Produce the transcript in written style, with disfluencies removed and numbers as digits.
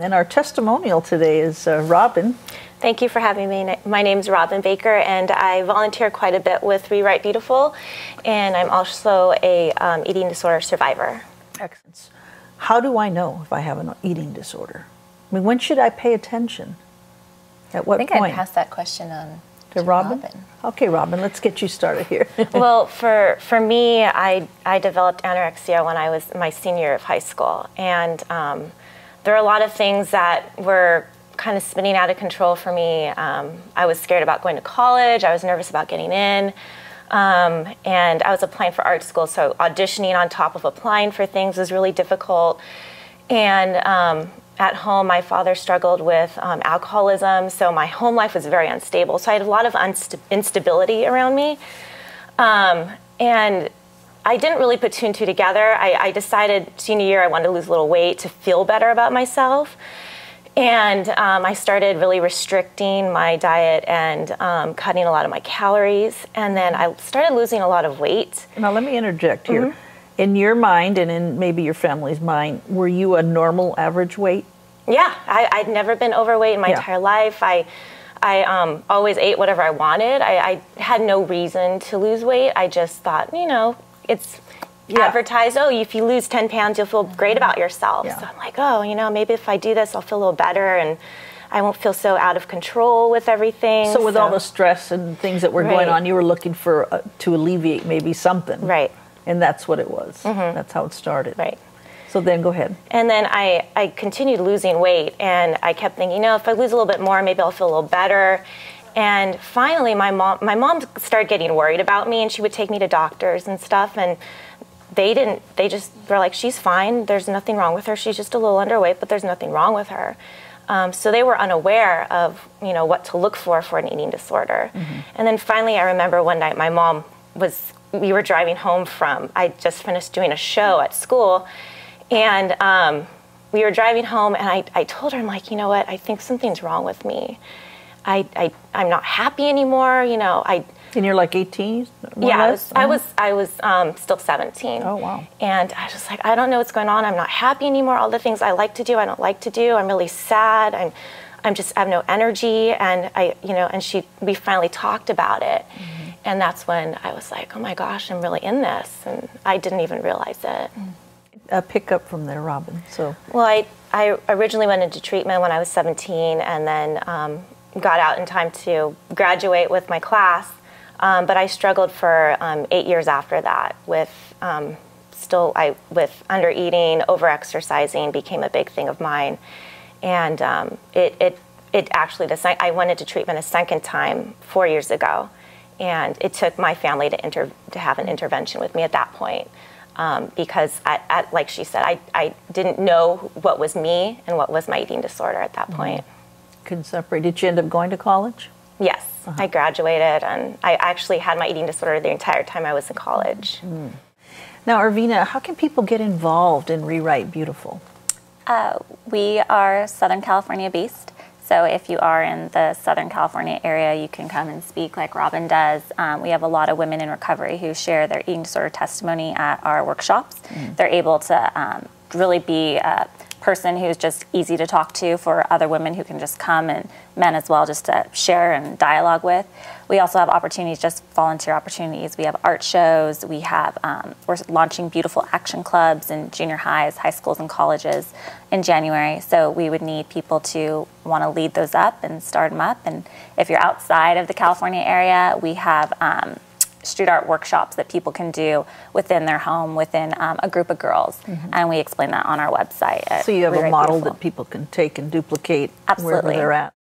And our testimonial today is Robyn. Thank you for having me. My name is Robyn Baker, and I volunteer quite a bit with Rewrite Beautiful, and I'm also a eating disorder survivor. Excellent. How do I know if I have an eating disorder? I mean, when should I pay attention? At what point? I think I'd pass that question on to Robyn. Robyn. Okay, Robyn, let's get you started here. Well, for me, I developed anorexia when I was my senior year of high school, and there are a lot of things that were kind of spinning out of control for me. I was scared about going to college. I was nervous about getting in. And I was applying for art school, so auditioning on top of applying for things was really difficult. And at home, my father struggled with alcoholism, so my home life was very unstable. So I had a lot of instability around me. And I didn't really put two and two together. I decided senior year I wanted to lose a little weight to feel better about myself. And I started really restricting my diet and cutting a lot of my calories. And then I started losing a lot of weight. Now let me interject here. Mm-hmm. In your mind and in maybe your family's mind, were you a normal average weight? Yeah, I'd never been overweight in my entire life. I always ate whatever I wanted. I had no reason to lose weight. I just thought, you know, it's advertised, oh, if you lose 10 pounds, you'll feel great about yourself. So I'm like, oh, you know, maybe if I do this, I'll feel a little better and I won't feel so out of control with everything. So with all the stress and things that were going on, you were looking for to alleviate maybe something. Right. And that's what it was. Mm-hmm. That's how it started. Right. So then go ahead. And then I continued losing weight, and I kept thinking, you know, if I lose a little bit more, maybe I'll feel a little better. And finally, my mom started getting worried about me, and she would take me to doctors and stuff, and they just were like, she's fine, there's nothing wrong with her, she's just a little underweight, but there's nothing wrong with her. So they were unaware of, you know, what to look for an eating disorder. Mm-hmm. And then finally, I remember one night we were driving home I just finished doing a show at school, and we were driving home, and I told her, I'm like, you know what, I think something's wrong with me. I'm not happy anymore, you know. And you're like 18? Yeah, I was still 17. Oh, wow. And I was just like, I don't know what's going on. I'm not happy anymore. All the things I like to do, I don't like to do. I'm really sad. I have no energy. And we finally talked about it. Mm-hmm. And that's when I was like, oh my gosh, I'm really in this. And I didn't even realize it. Pick up from there, Robyn. So. Well, I originally went into treatment when I was 17, and then got out in time to graduate with my class. But I struggled for 8 years after that with under eating, over-exercising became a big thing of mine. And it actually, I went into treatment a second time 4 years ago. And it took my family to have an intervention with me at that point. Because, like she said, I didn't know what was me and what was my eating disorder at that point. Couldn't separate. Did you end up going to college? Yes. I graduated, and I actually had my eating disorder the entire time I was in college. Mm. Now, Arvina, how can people get involved in Rewrite Beautiful? We are Southern California based, so if you are in the Southern California area, you can come and speak like Robyn does. We have a lot of women in recovery who share their eating disorder testimony at our workshops. Mm. They're able to really be person who's just easy to talk to for other women who can just come, and men as well, just to share and dialogue with. We also have opportunities, just volunteer opportunities. We have art shows. We have, we're launching beautiful action clubs in junior highs, high schools, and colleges in January. So we would need people to want to lead those up and start them up. And if you're outside of the California area, we have street art workshops that people can do within their home, within a group of girls. Mm-hmm. And we explain that on our website. So you have a model that people can take and duplicate wherever they're at.